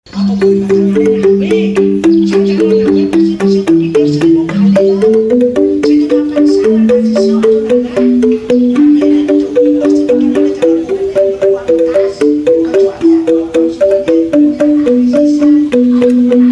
Ako po'y matangaling hawig. Sa karoon namin, kasi na siya magiging sa imong halila. Sa kinapansanan na siya ito na na. Kaya na ito, kasi matangaling sa karoon na yung pagwakas. Kajuan sa ako, ang sumagin. Ang sisa, ang mga